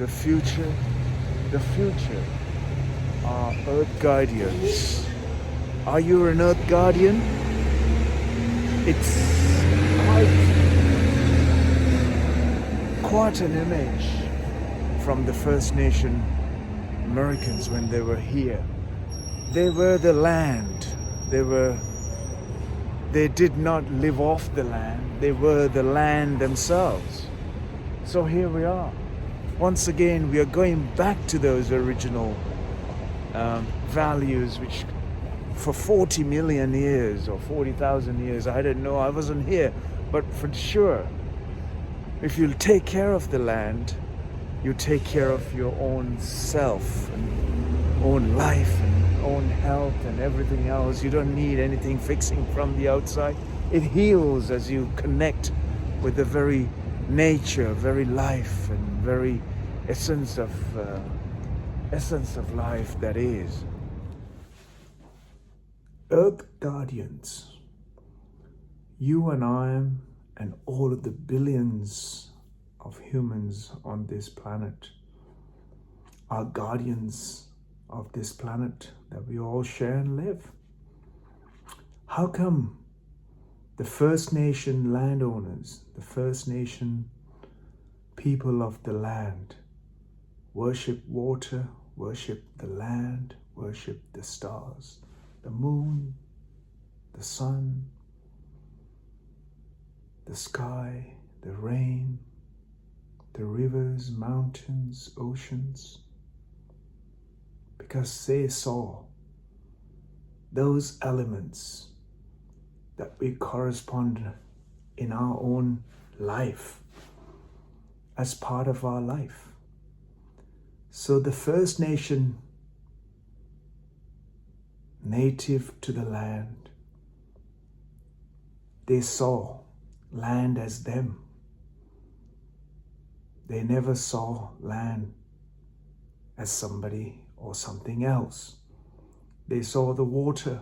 the future, the future are Earth Guardians. Are you an Earth Guardian? It's quite an image from the First Nation Americans when they were here. They were the land. They did not live off the land. They were the land themselves. So here we are. Once again, we are going back to those original values which for 40 million years or 40,000 years, I don't know, I wasn't here, but for sure, if you take care of the land, you take care of your own self and own life and own health and everything else. You don't need anything fixing from the outside. It heals as you connect with the very nature, very life and very essence of life that is. Earth Guardians, you and I and all of the billions of humans on this planet are guardians of this planet that we all share and live. How come the First Nation landowners, the First Nation people of the land, worship water, worship the land, worship the stars, the moon, the sun, the sky, the rain, the rivers, mountains, oceans? Because they saw those elements that we correspond in our own life as part of our life. So the First Nation, native to the land, they saw land as them. They never saw land as somebody or something else. They saw the water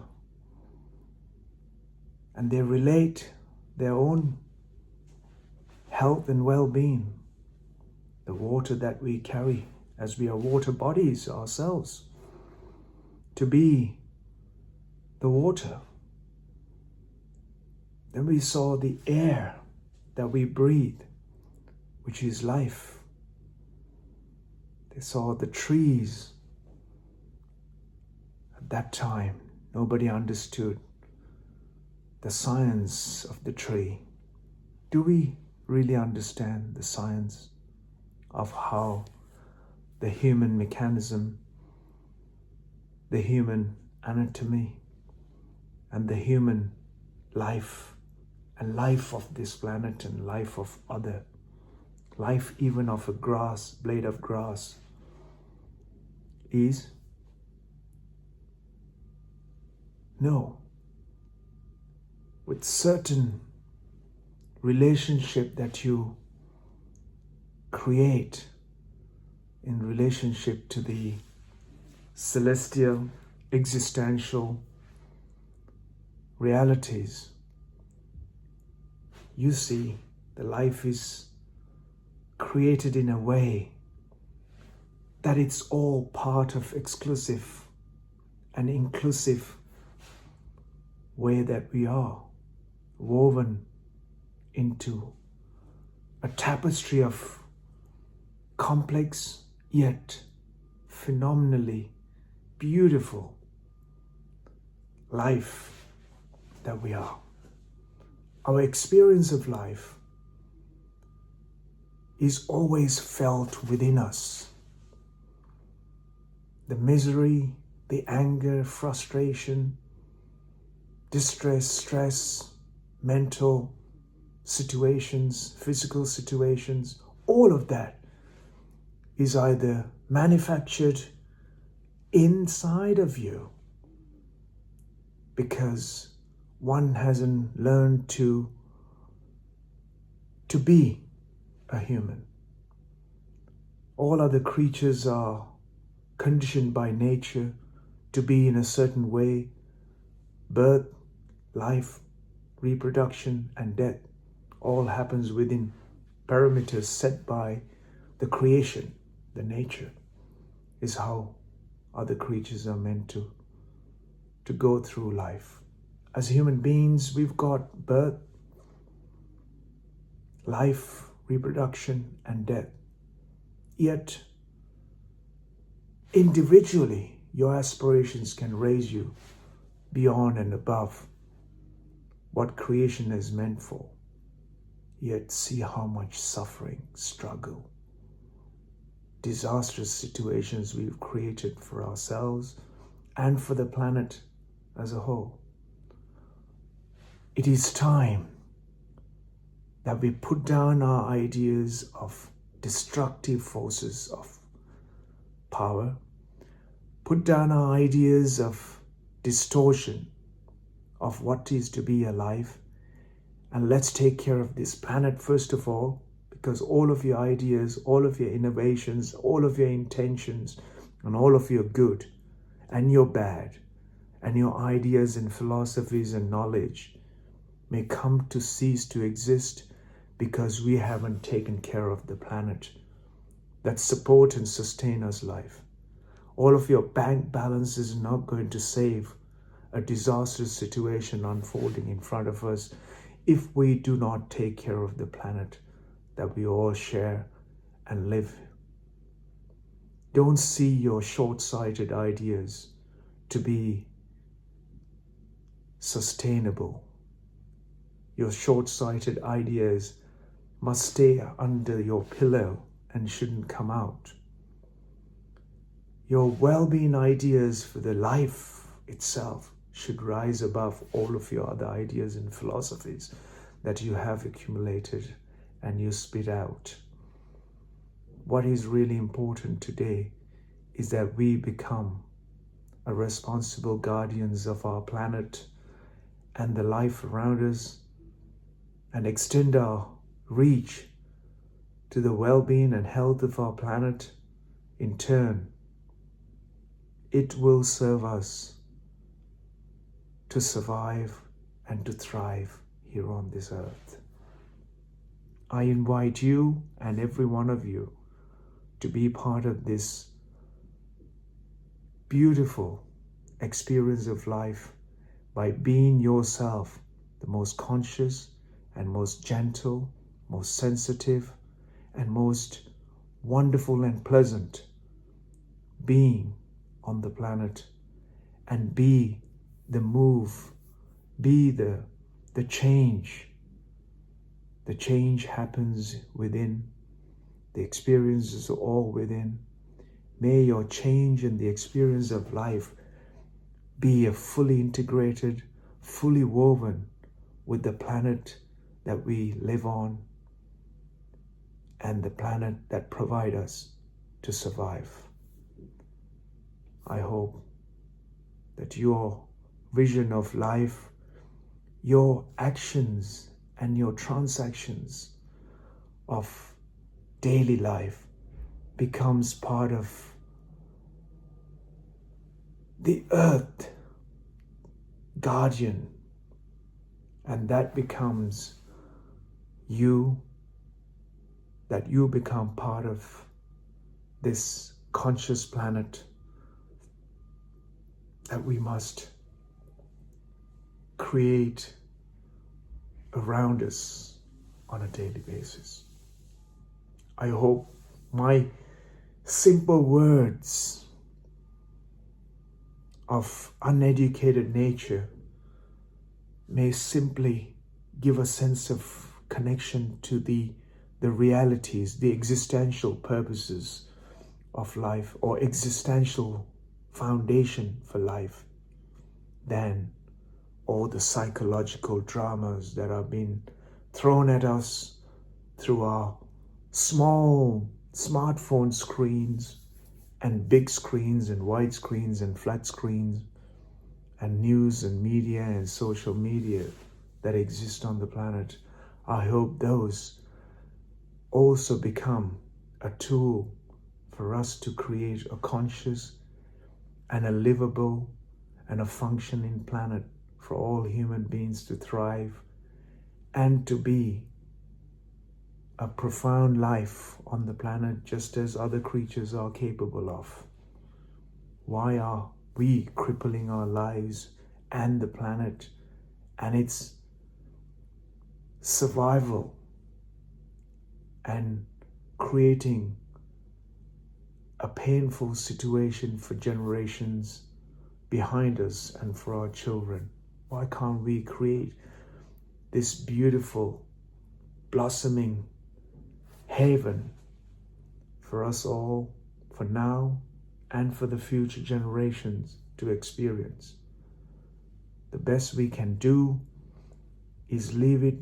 and they relate their own health and well-being, the water that we carry as we are water bodies ourselves, to be the water. Then we saw the air that we breathe, which is life. They saw the trees. At that time, nobody understood the science of the tree. Do we really understand the science of how the human mechanism, the human anatomy, and the human life and life of this planet and life of other, life even of a grass, blade of grass, is? No. With certain relationship that you create in relationship to the celestial, existential realities, you see the life is created in a way that it's all part of exclusive and inclusive way that we are woven into a tapestry of complex yet phenomenally beautiful life that we are. Our experience of life is always felt within us. The misery, the anger, frustration, distress, stress, mental situations, physical situations, all of that is either manufactured inside of you because one hasn't learned to be a human. All other creatures are conditioned by nature to be in a certain way. Birth, life, reproduction, and death all happens within parameters set by the creation. the nature, is how other creatures are meant to go through life. As human beings, we've got birth, life, reproduction, and death. Yet, individually, your aspirations can raise you beyond and above what creation is meant for. Yet see how much suffering, struggle, disastrous situations we've created for ourselves and for the planet as a whole. It is time that we put down our ideas of destructive forces of power, put down our ideas of distortion of what is to be alive, and let's take care of this planet first of all, because all of your ideas, all of your innovations, all of your intentions, and all of your good and your bad, and your ideas and philosophies and knowledge may come to cease to exist because we haven't taken care of the planet that support and sustain us life. All of your bank balance is not going to save a disastrous situation unfolding in front of us if we do not take care of the planet that we all share and live. Don't see your short-sighted ideas to be sustainable. Your short-sighted ideas must stay under your pillow and shouldn't come out. Your well-being ideas for the life itself should rise above all of your other ideas and philosophies that you have accumulated and you spit out. What is really important today is that we become a responsible guardians of our planet and the life around us, and extend our reach to the well-being and health of our planet. In turn, it will serve us to survive and to thrive here on this earth. I invite you and every one of you to be part of this beautiful experience of life by being yourself the most conscious and most gentle, most sensitive, and most wonderful and pleasant being on the planet, and be the move, be the change. The change happens within. The experience is all within. May your change and the experience of life be a fully integrated, fully woven with the planet that we live on and the planet that provides us to survive. I hope that your vision of life, your actions and your transactions of daily life becomes part of the earth guardian, and that becomes you, that you become part of this conscious planet that we must create around us on a daily basis. I hope my simple words of uneducated nature may simply give a sense of connection to the realities, the existential purposes of life, or existential foundation for life, than all the psychological dramas that are being thrown at us through our small smartphone screens and big screens and wide screens and flat screens and news and media and social media that exist on the planet. I hope those also become a tool for us to create a conscious and a livable and a functioning planet for all human beings to thrive and to be a profound life on the planet just as other creatures are capable of. Why are we crippling our lives and the planet and its survival and creating a painful situation for generations behind us and for our children? Why can't we create this beautiful, blossoming haven for us all, for now and for the future generations to experience? The best we can do is leave it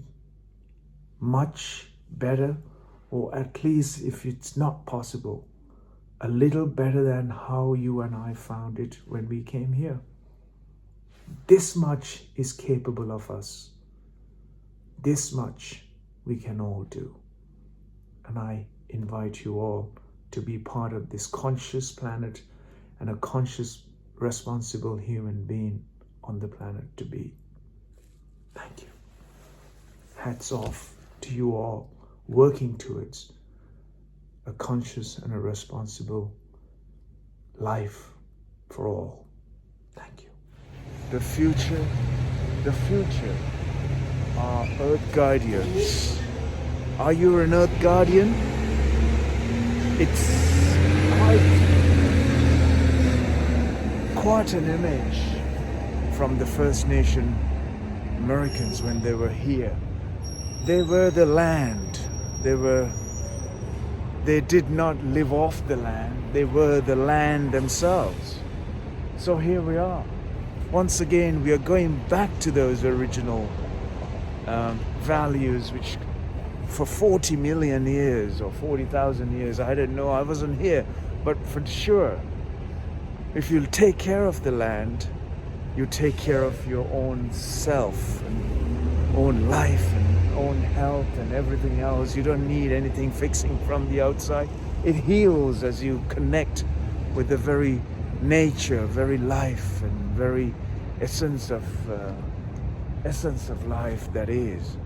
much better, or at least, if it's not possible, a little better than how you and I found it when we came here. This much is capable of us. This much we can all do. And I invite you all to be part of this conscious planet and a conscious, responsible human being on the planet to be. Thank you. Hats off to you all working towards a conscious and a responsible life for all. Thank you. The future are Earth Guardians. Are you an Earth Guardian? It's quite an image from the First Nation Americans when they were here. They were the land. They did not live off the land. They were the land themselves. So here we are. Once again, we are going back to those original values, which for 40 million years or 40,000 years, I don't know, I wasn't here, but for sure, if you take care of the land, you take care of your own self and own life and own health and everything else. You don't need anything fixing from the outside. It heals as you connect with the very nature, very life and very essence of life that is.